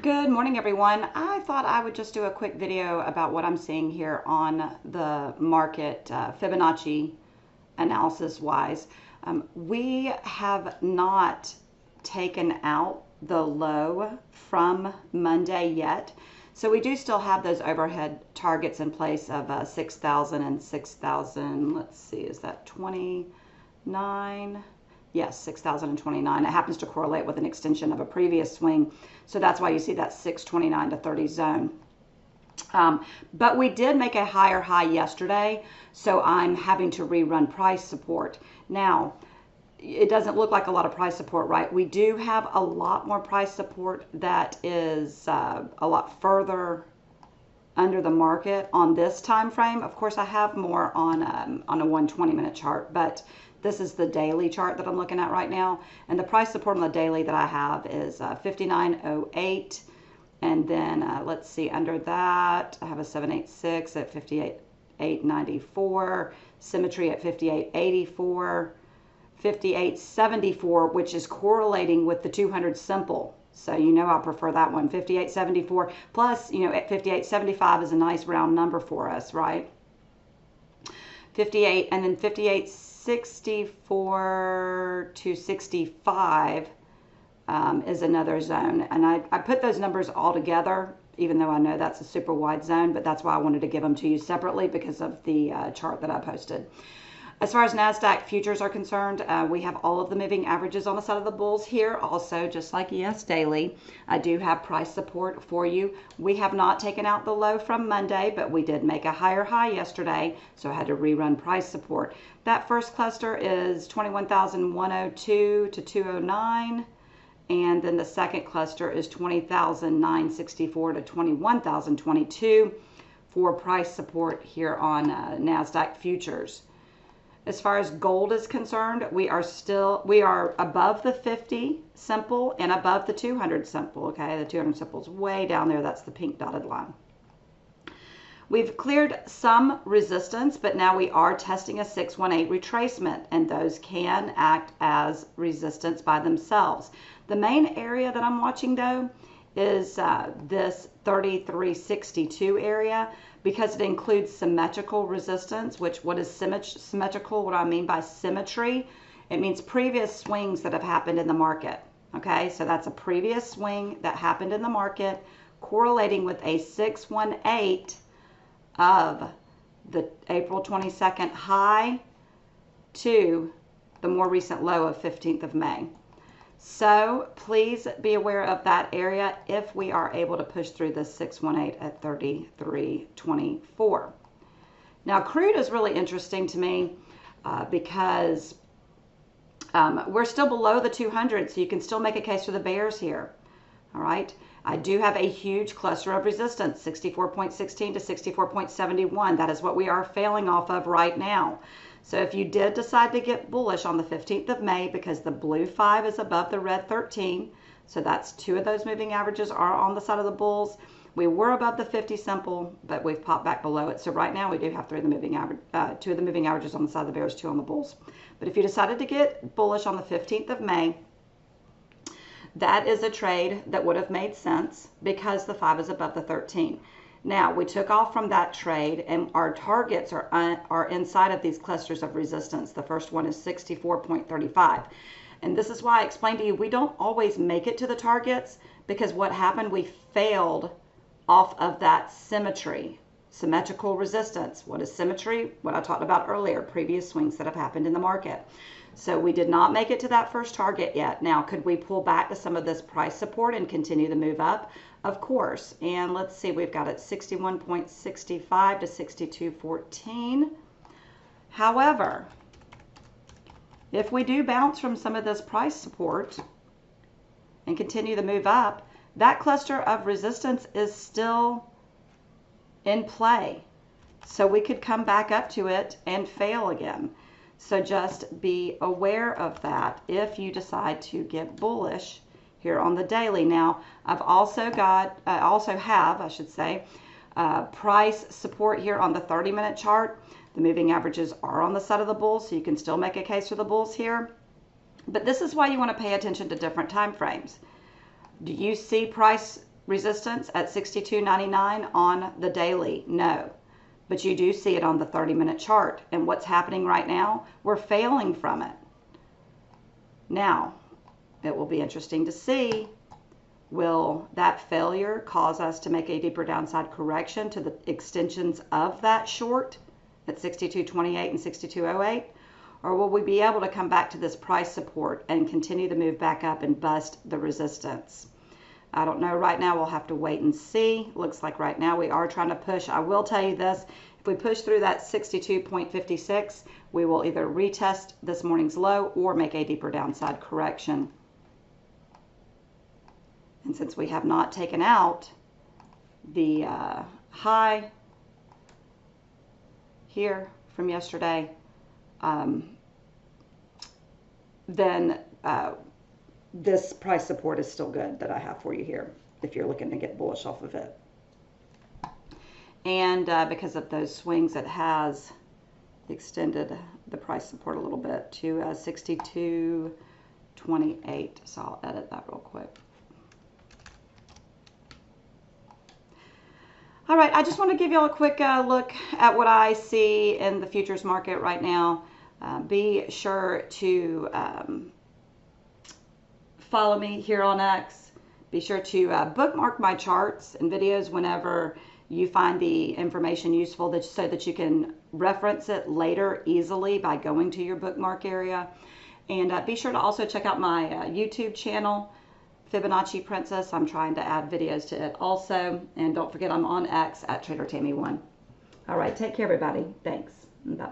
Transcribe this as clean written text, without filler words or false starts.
Good morning, everyone. I thought I would just do a quick video about what I'm seeing here on the market, Fibonacci analysis wise. We have not taken out the low from Monday yet. So we do still have those overhead targets in place of 6,000 and 6,000. Let's see, is that 29? Yes, 6,029. It happens to correlate with an extension of a previous swing. So that's why you see that 629 to 30 zone. But we did make a higher high yesterday, so I'm having to rerun price support. Now, it doesn't look like a lot of price support, right? We do have a lot more price support that is a lot further under the market on this time frame. Of course, I have more on a 120-minute chart, but this is the daily chart that I'm looking at right now. And the price support on the daily that I have is 59.08. And then let's see, under that, I have a 786 at 58.894, symmetry at 58.84, 58.74, which is correlating with the 200 simple. So you know I prefer that one, 58.74. Plus, you know, at 58.75 is a nice round number for us, right? 58, and then 58.64 to 65 is another zone. And I put those numbers all together, even though I know that's a super wide zone, but that's why I wanted to give them to you separately because of the chart that I posted. As far as NASDAQ futures are concerned, we have all of the moving averages on the side of the bulls here. Also, just like ES Daily, I do have price support for you. We have not taken out the low from Monday, but we did make a higher high yesterday, so I had to rerun price support. That first cluster is 21,102 to 209, and then the second cluster is 20,964 to 21,022 for price support here on NASDAQ futures. As far as gold is concerned, we are above the 50 simple and above the 200 simple. Okay, the 200 simple is way down there. That's the pink dotted line. We've cleared some resistance, but now we are testing a 618 retracement, and those can act as resistance by themselves. The main area that I'm watching, though, is this 3362 area, because it includes symmetrical resistance, which what is symmetrical? What do I mean by symmetry? It means previous swings that have happened in the market. Okay, so that's a previous swing that happened in the market correlating with a 618 of the April 22nd high to the more recent low of 15th of May. So please be aware of that area if we are able to push through this 618 at 33.24. Now, crude is really interesting to me because we're still below the 200, so you can still make a case for the bears here. All right. I do have a huge cluster of resistance, 64.16 to 64.71. That is what we are failing off of right now. So if you did decide to get bullish on the 15th of May, because the blue 5 is above the red 13, so that's two of those moving averages are on the side of the bulls. We were above the 50 simple, but we've popped back below it. So right now we do have two of the moving averages on the side of the bears, two on the bulls. But if you decided to get bullish on the 15th of May, that is a trade that would have made sense because the 5 is above the 13. Now, we took off from that trade, and our targets are inside of these clusters of resistance. The first one is 64.35. And this is why I explained to you, we don't always make it to the targets, because what happened, we failed off of that symmetrical resistance. What is symmetry? What I talked about earlier, previous swings that have happened in the market. So we did not make it to that first target yet. Now, could we pull back to some of this price support and continue to move up? Of course. And let's see, we've got it 61.65 to 62.14. However, if we do bounce from some of this price support and continue to move up, that cluster of resistance is still in play. So we could come back up to it and fail again. So just be aware of that if you decide to get bullish here on the daily. Now, I also have price support here on the 30-minute chart. The moving averages are on the side of the bulls, so you can still make a case for the bulls here. But this is why you want to pay attention to different time frames. Do you see price resistance at 62.99 on the daily? No. But you do see it on the 30-minute chart. And what's happening right now? We're failing from it. Now, it will be interesting to see, will that failure cause us to make a deeper downside correction to the extensions of that short at 62.28 and 62.08? Or will we be able to come back to this price support and continue to move back up and bust the resistance? I don't know right now. We'll have to wait and see. Looks like right now we are trying to push. I will tell you this. If we push through that 62.56, we will either retest this morning's low or make a deeper downside correction. And since we have not taken out the high here from yesterday, then this price support is still good that I have for you here if you're looking to get bullish off of it. And because of those swings, it has extended the price support a little bit to 62.28. So I'll edit that real quick. All right, I just want to give you all a quick look at what I see in the futures market right now. Be sure to follow me here on X. Be sure to bookmark my charts and videos whenever you find the information useful, so that you can reference it later easily by going to your bookmark area. And be sure to also check out my YouTube channel, Fibonacci Princess. I'm trying to add videos to it also. And don't forget, I'm on X at TraderTammy1. All right, take care, everybody. Thanks. Bye.